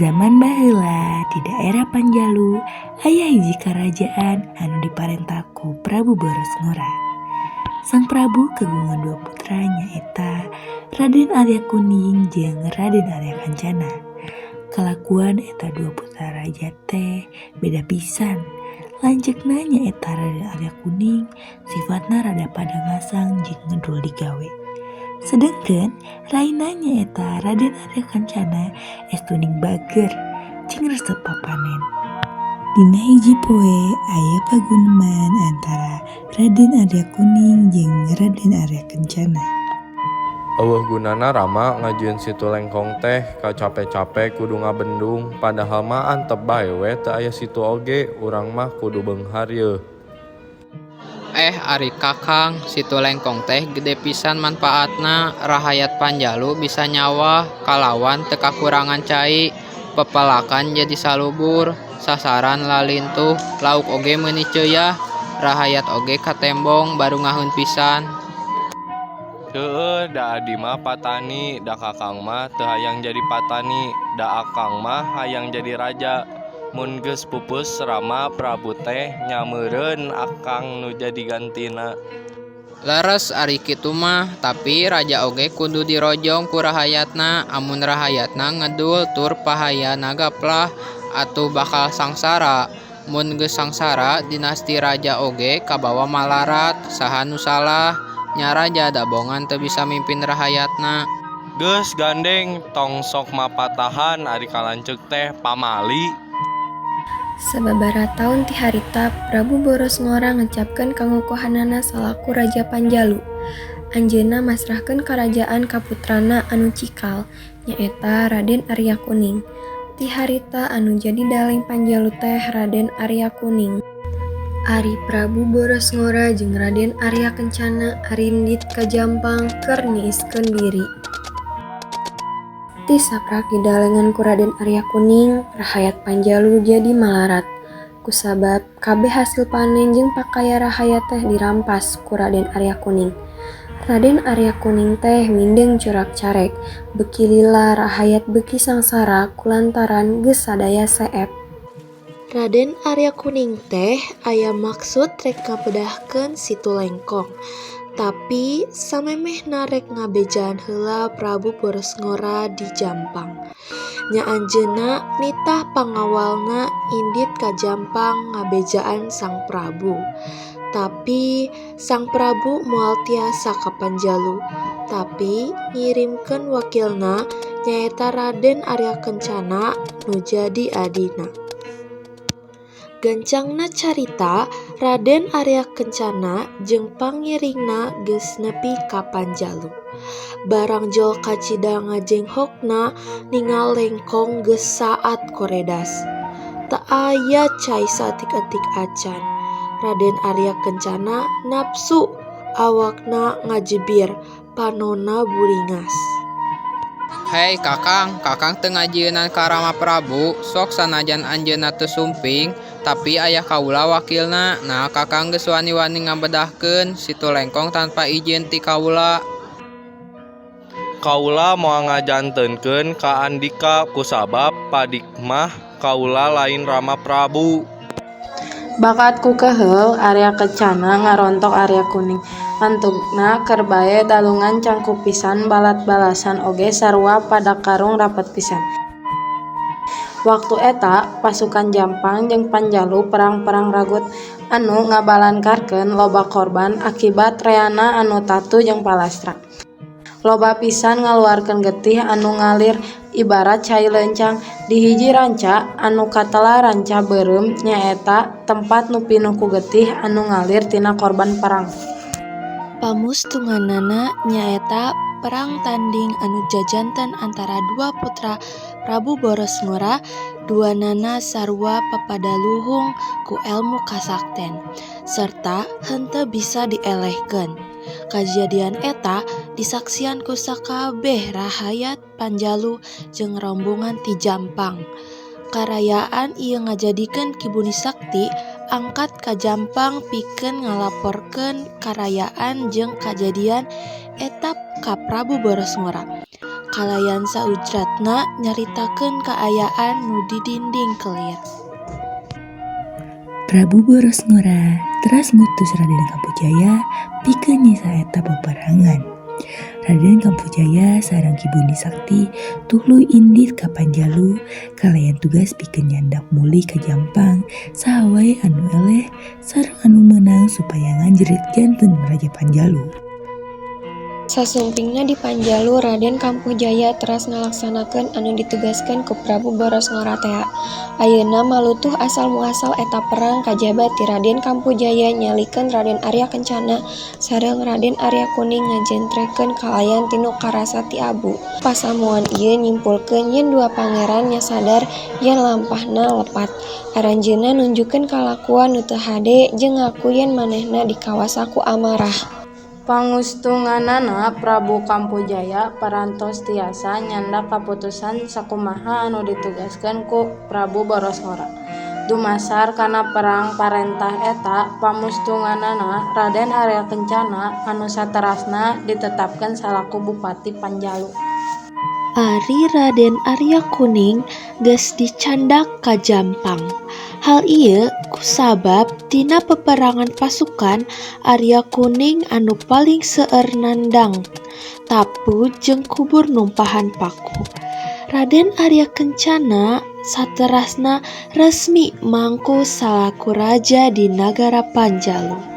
Zaman baheula di daerah Panjalu aya hiji karajaan anu diparentah ku Prabu Borosngora. Sang Prabu kagungan dua putra nyaeta Raden Arya Kuning jeung Raden Arya Kancana. Kalakuan eta dua putra raja teh beda pisan. Lanceukna nyaeta Raden Arya Kuning sifatna rada padangasang jeung ngedul digawe. Sedengkeun raina nyaeta Raden Arya Kancana estuning bager jeung resep papanen. Dina hiji poe aya paguneman antara Raden Arya Kuning jeung Raden Arya Kancana. Eueuh gunana Rama ngajuin situ lengkong teh kacape-cape kudu ngabendung padahal mah antep bae we teu aya situ oge urang mah kudu beunghar yeuh. Ari Kakang, situ lengkong teh gede pisan manfaatna, rahayat Panjalu bisa nyawa kalawan teu kakurangan cai, pepelakan jadi salubur, sasaran lalintuh, lauk oge meuni ceuyah, rahayat oge katembong baru ngaheun pisan. Heueuh da adi mah patani, da kakang mah teu hayang jadi patani, da akang mah hayang jadi raja. Mun geus pupus Rama Prabu teh nyameureun akang nu jadi gantina. Leres ari kitu mah, tapi raja oge kudu dirojong ku rahayatna, amun rahayatna ngedul tur pahayana gaplah atuh bakal sangsara. Mun geus sangsara dinasti raja oge kabawa malarat, saha nu salah nya raja dabongan teu bisa mimpin rahayatna. Geus gandeng tong sok mapatahan ari kalanceuk teh pamali. Sababaraha taun ti harita Prabu Borosngora ngecapkeun kangukuhanana salaku Raja Panjalu. Anjeunna masrahkeun karajaan ka putrana anu cikal nyaeta Raden Arya Kuning. Ti harita anu jadi daling Panjalu teh Raden Arya Kuning. Ari Prabu Borosngora jeung Raden Arya Kencana arindit ka Jampang keur niiskeun diri. Ti saprak didalengan ku Raden Arya Kuning, rahayat Panjalu jadi malarat. Kusabab kabeh hasil panen jeung pakaya rahayat teh dirampas ku Raden Arya Kuning. Raden Arya Kuning teh mindeng corak-carek, beuki lila rahayat beuki sangsara kulantaran geus sadaya seep. Raden Arya Kuning teh aya maksud rek ngapedahkeun situ lengkong, tapi samemehna rek ngabejaan heula Prabu Borosngora di Jampang. Nya anjeunna nitah pangawalna indit ka Jampang ngabejaan Sang Prabu. Tapi Sang Prabu moal tiasa ka Panjalu, tapi ngirimkeun wakilna nyaeta Raden Arya Kencana nu jadi adina. Gancangna carita, Raden Arya Kencana jeung pangiringna geus nepi ka Panjalu. Barang jol kacida ngajenghokna ningal lengkong geus saat koredas. Teu aya cai saeutik-eutik acan. Raden Arya Kencana napsu, awakna ngajebir, panonna buringas. Hei Kakang teu ngajieunnan ka Rama Prabu, sok sanajan anjeunna teu sumping, tapi aya kaula wakilna. Nah Kakang geus wani-wani ngabedahkeun situ lengkong tanpa izin ti kaula. Kaula moal ngajantenkeun ka Andika kusabab padik mah kaula lain Rama Prabu. Bakat ku keheul Arya Kencana ngarontok Arya Kuning. Mantugna keur bae dalungan cangku pisan balat-balasan oge sarua padakarung rapet pisan. Waktu eta pasukan Jampang jeung Panjalu perang-perang ragut anu ngabalankarkeun loba korban akibat reana anu tatu jeung palastra. Loba pisan ngaluarkeun getih anu ngalir ibarat cai leuncang. Di hiji ranca anu katela ranca beureum nyaeta tempat nu pinuh ku getih anu ngalir tina korban perang. Pamustunganana nyaeta perang tanding anu jajanten antara dua putra Prabu Borosngora, duanana sarua papadaluhung ku elmu kasakten, serta henteu bisa dielehkeun. Kajadian eta disaksian ku sakabeh rahayat Panjalu jeung rombongan ti Jampang. Karayaan ieu ngajadikeun Ki Buni Sakti angkat ka Jampang pikeun ngalaporkeun karayaan jeung kajadian eta ka Prabu Borosngora. kalayan saujratna nyaritakeun kaayaan nu di dinding kelir. Prabu Boros Ngora teras ngutus Raden Kampujaya pikeun nyisa eta peperangan. Raden Kampujaya sareng Ki Bundi Sakti tuluy indit ka Panjalu kalayan tugas pikeun nyandak muli ka Jampang saha wae anu eleh sareng anu meunang supaya nganjrit janten Raja Panjalu. Sasumpingna di Panjalu, Raden Kampujaya teras ngalaksanakeun anu ditugaskeun ku Prabu Boros Ngora tea. Ayeuna malutuh asal muasal eta perang kajaba ti Raden Kampujaya nyalikeun Raden Arya Kencana sareng Raden Arya Kuning ngajentrekeun kalayan tinu Karasati Abu. Pasamuan ieu nyimpulkeun yen dua pangeran nya sadar yen lampahna lepat. Aranjeunna nunjukeun kalakuan nu teu hade jeung ngaku yen manehna dikawasa ku amarah. Pangustunganana Prabu Kampujaya parantos tiasa nyandak kaputusan sakumaha anu ditugaskeun ku Prabu Boros Ngora. Dumasar kana perang parentah eta, pamustunganana Raden Arya Kencana anu saterasna ditetapkeun salaku Bupati Panjalu. Ari Raden Arya Kuning geus dicandak ka Jampang. Hal ieu kusabab tina peperangan pasukan Arya Kuning anu paling seueur nandang tapu jeung kubur numpahan paku. Raden Arya Kencana saterasna resmi mangku salaku raja di nagara Panjalu.